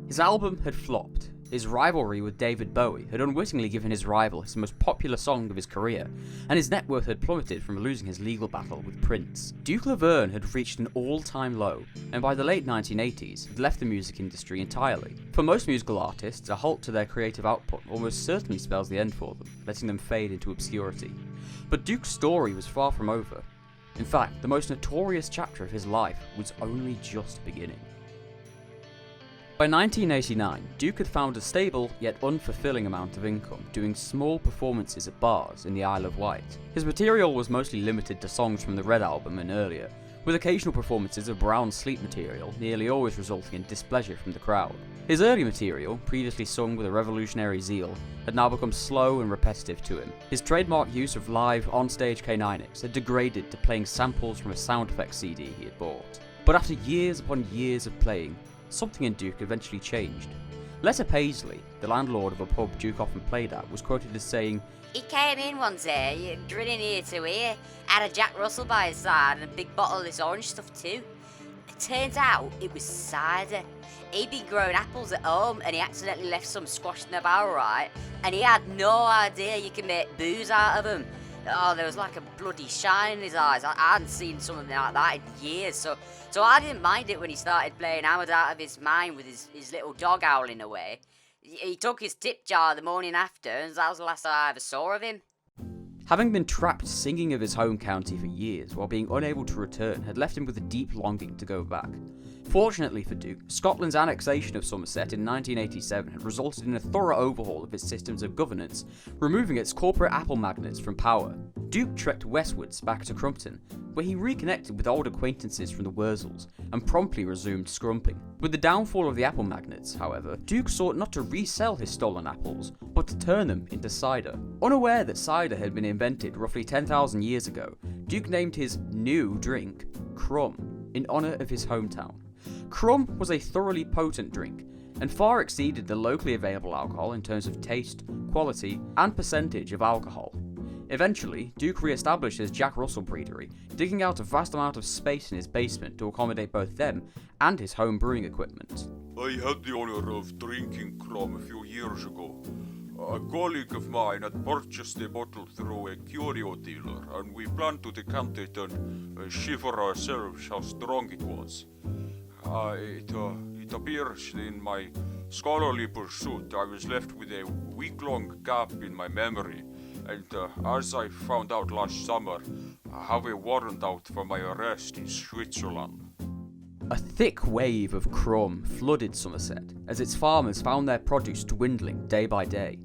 His album had flopped. His rivalry with David Bowie had unwittingly given his rival his most popular song of his career, and his net worth had plummeted from losing his legal battle with Prince. Duke Laverne had reached an all-time low, and by the late 1980s had left the music industry entirely. For most musical artists, a halt to their creative output almost certainly spells the end for them, letting them fade into obscurity. But Duke's story was far from over. In fact, the most notorious chapter of his life was only just beginning. By 1989, Duke had found a stable yet unfulfilling amount of income doing small performances at bars in the Isle of Wight. His material was mostly limited to songs from the Red album and earlier, with occasional performances of Brown Sleep material nearly always resulting in displeasure from the crowd. His early material, previously sung with a revolutionary zeal, had now become slow and repetitive to him. His trademark use of live, on-stage K9X had degraded to playing samples from a sound effects CD he had bought. But after years upon years of playing, something in Duke eventually changed. Letta Paisley, the landlord of a pub Duke often played at, was quoted as saying, "He came in one day, grinning ear to ear, had a Jack Russell by his side and a big bottle of this orange stuff too. It turns out it was cider. He'd been growing apples at home and he accidentally left some squashed in a barrel, right? And he had no idea you can make booze out of them. Oh, there was like a bloody shine in his eyes. I hadn't seen something like that in years, so I didn't mind it when he started playing hammered out of his mind with his little dog howling away. He took his tip jar the morning after, and that was the last I ever saw of him." Having been trapped singing of his home county for years while being unable to return had left him with a deep longing to go back. Fortunately for Duke, Scotland's annexation of Somerset in 1987 had resulted in a thorough overhaul of its systems of governance, removing its corporate apple magnates from power. Duke trekked westwards back to Crumpton, where he reconnected with old acquaintances from the Wurzels and promptly resumed scrumping. With the downfall of the apple magnates, however, Duke sought not to resell his stolen apples, but to turn them into cider. Unaware that cider had been invented roughly 10,000 years ago, Duke named his new drink Crump in honour of his hometown. Crump was a thoroughly potent drink, and far exceeded the locally available alcohol in terms of taste, quality, and percentage of alcohol. Eventually, Duke re-established his Jack Russell brewery, digging out a vast amount of space in his basement to accommodate both them and his home brewing equipment. "I had the honour of drinking Crump a few years ago. A colleague of mine had purchased a bottle through a curio dealer, and we planned to decant it and shiver ourselves how strong it was. It appears in my scholarly pursuit I was left with a week-long gap in my memory, and as I found out last summer, I have a warrant out for my arrest in Switzerland." A thick wave of crumb flooded Somerset as its farmers found their produce dwindling day by day.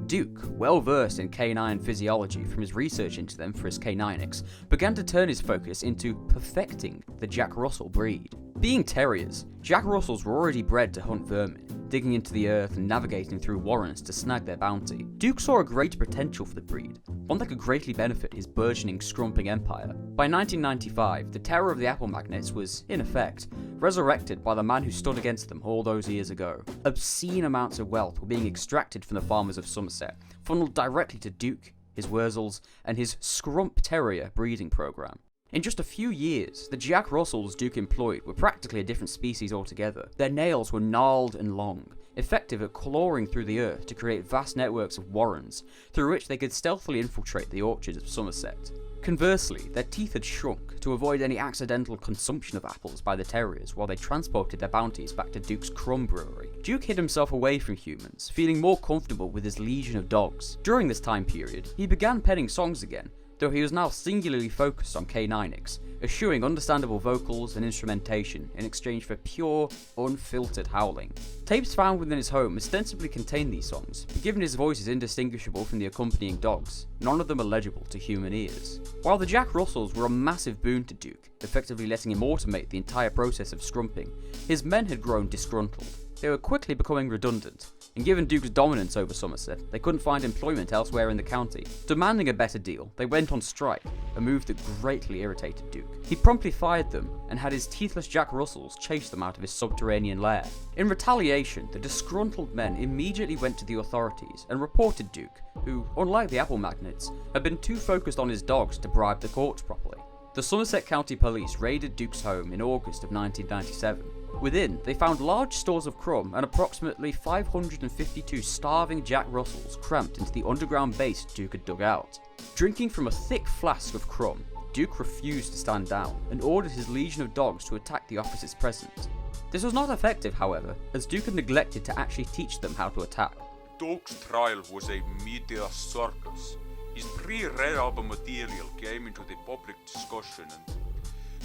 Duke, well versed in canine physiology from his research into them for his K9X, began to turn his focus into perfecting the Jack Russell breed. Being terriers, Jack Russells were already bred to hunt vermin, digging into the earth and navigating through warrens to snag their bounty. Duke saw a great potential for the breed, one that could greatly benefit his burgeoning scrumping empire. By 1995, the terror of the apple magnates was, in effect, resurrected by the man who stood against them all those years ago. Obscene amounts of wealth were being extracted from the farmers of Somerset, funneled directly to Duke, his Wurzels, and his Scrump Terrier breeding program. In just a few years, the Jack Russells Duke employed were practically a different species altogether. Their nails were gnarled and long, effective at clawing through the earth to create vast networks of warrens, through which they could stealthily infiltrate the orchards of Somerset. Conversely, their teeth had shrunk to avoid any accidental consumption of apples by the terriers while they transported their bounties back to Duke's Crumb Brewery. Duke hid himself away from humans, feeling more comfortable with his legion of dogs. During this time period, he began penning songs again, though he was now singularly focused on K9X, eschewing understandable vocals and instrumentation in exchange for pure, unfiltered howling. Tapes found within his home ostensibly contain these songs, but given his voice is indistinguishable from the accompanying dogs, none of them are legible to human ears. While the Jack Russells were a massive boon to Duke, effectively letting him automate the entire process of scrumping, his men had grown disgruntled. They were quickly becoming redundant, and given Duke's dominance over Somerset, they couldn't find employment elsewhere in the county. Demanding a better deal, they went on strike, a move that greatly irritated Duke. He promptly fired them, and had his teethless Jack Russells chase them out of his subterranean lair. In retaliation, the disgruntled men immediately went to the authorities and reported Duke, who, unlike the apple magnates, had been too focused on his dogs to bribe the courts properly. The Somerset County Police raided Duke's home in August of 1997, Within, they found large stores of crumb and approximately 552 starving Jack Russells cramped into the underground base Duke had dug out. Drinking from a thick flask of crumb, Duke refused to stand down and ordered his legion of dogs to attack the officers present. This was not effective, however, as Duke had neglected to actually teach them how to attack. Duke's trial was a media circus. His pre-Red Album material came into the public discussion, and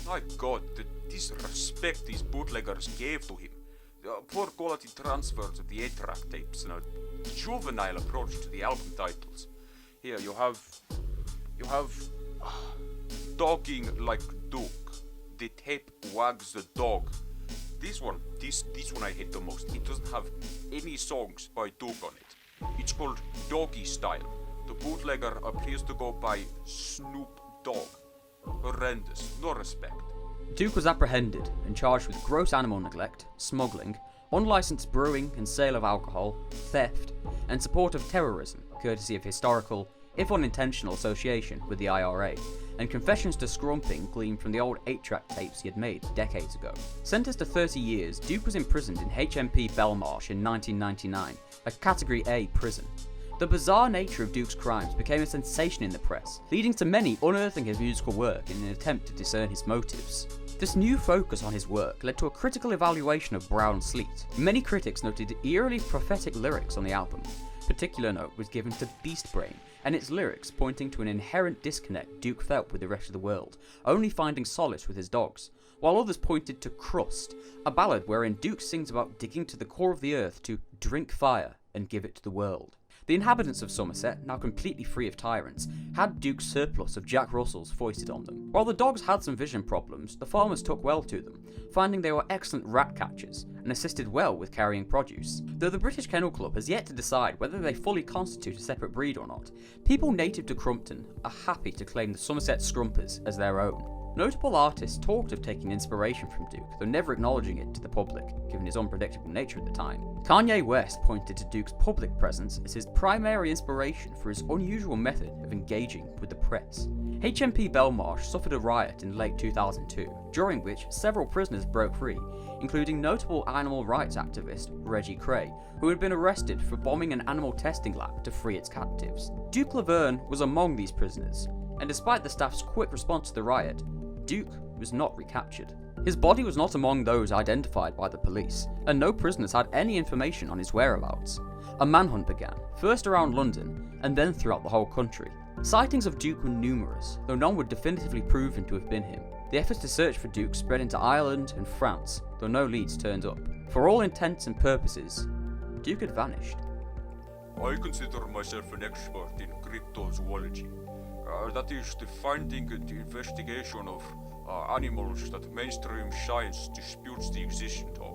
my God, the disrespect these bootleggers gave to him. The poor quality transfers of the 8-track tapes and a juvenile approach to the album titles. Here you have Dogging Like Duke. The tape wags the dog. This one I hate the most. It doesn't have any songs by Duke on it. It's called Doggy Style. The bootlegger appears to go by Snoop Dogg. Horrendous, no respect. Duke was apprehended and charged with gross animal neglect, smuggling, unlicensed brewing and sale of alcohol, theft, and support of terrorism, courtesy of historical, if unintentional, association with the IRA, and confessions to scrumping gleaned from the old 8-track tapes he had made decades ago. Sentenced to 30 years, Duke was imprisoned in HMP Belmarsh in 1999, a Category A prison. The bizarre nature of Duke's crimes became a sensation in the press, leading to many unearthing his musical work in an attempt to discern his motives. This new focus on his work led to a critical evaluation of Brown Sleet. Many critics noted eerily prophetic lyrics on the album. Particular note was given to Beast Brain, and its lyrics pointing to an inherent disconnect Duke felt with the rest of the world, only finding solace with his dogs, while others pointed to Crust, a ballad wherein Duke sings about digging to the core of the earth to drink fire and give it to the world. The inhabitants of Somerset, now completely free of tyrants, had Duke's surplus of Jack Russells foisted on them. While the dogs had some vision problems, the farmers took well to them, finding they were excellent rat catchers and assisted well with carrying produce. Though the British Kennel Club has yet to decide whether they fully constitute a separate breed or not, people native to Crumpton are happy to claim the Somerset Scrumpers as their own. Notable artists talked of taking inspiration from Duke, though never acknowledging it to the public, given his unpredictable nature at the time. Kanye West pointed to Duke's public presence as his primary inspiration for his unusual method of engaging with the press. HMP Belmarsh suffered a riot in late 2002, during which several prisoners broke free, including notable animal rights activist Reggie Cray, who had been arrested for bombing an animal testing lab to free its captives. Duke Laverne was among these prisoners, and despite the staff's quick response to the riot, Duke was not recaptured. His body was not among those identified by the police, and no prisoners had any information on his whereabouts. A manhunt began, first around London, and then throughout the whole country. Sightings of Duke were numerous, though none were definitively proven to have been him. The efforts to search for Duke spread into Ireland and France, though no leads turned up. For all intents and purposes, Duke had vanished. I consider myself an expert in cryptozoology. That is the finding and investigation of animals that mainstream science disputes the existence of.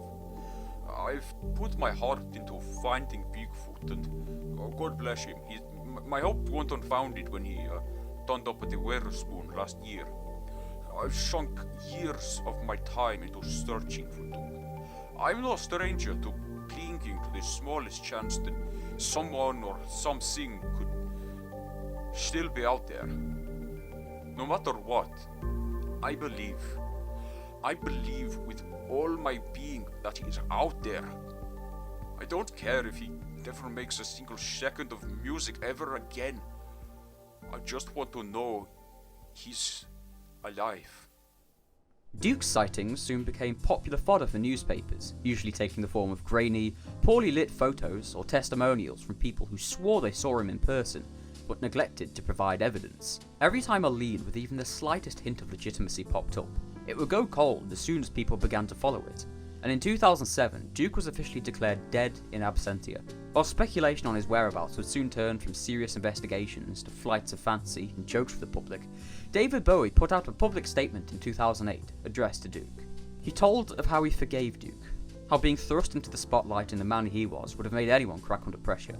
I've put my heart into finding Bigfoot, and God bless him. My hope went unfounded when he turned up at the Wetherspoon last year. I've sunk years of my time into searching for Duke. I'm no stranger to clinging to the smallest chance that someone or something could still be out there. No matter what, I believe with all my being that he is out there. I don't care if he never makes a single second of music ever again. I just want to know he's alive. Duke's sightings soon became popular fodder for newspapers, usually taking the form of grainy, poorly lit photos or testimonials from people who swore they saw him in person, but neglected to provide evidence. Every time a lead with even the slightest hint of legitimacy popped up, it would go cold as soon as people began to follow it. And in 2007, Duke was officially declared dead in absentia. While speculation on his whereabouts would soon turn from serious investigations to flights of fancy and jokes for the public, David Bowie put out a public statement in 2008 addressed to Duke. He told of how he forgave Duke, how being thrust into the spotlight in the manner he was would have made anyone crack under pressure,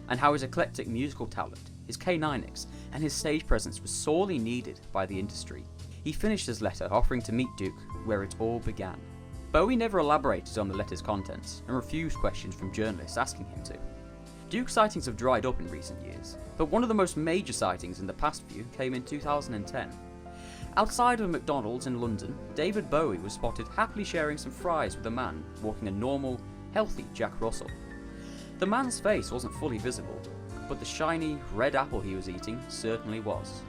and how his eclectic musical talent, his K9X, and his stage presence was sorely needed by the industry. He finished his letter offering to meet Duke where it all began. Bowie never elaborated on the letter's contents and refused questions from journalists asking him to. Duke's sightings have dried up in recent years, but one of the most major sightings in the past few came in 2010. Outside of a McDonald's in London, David Bowie was spotted happily sharing some fries with a man walking a normal, healthy Jack Russell. The man's face wasn't fully visible, but the shiny, red apple he was eating certainly was.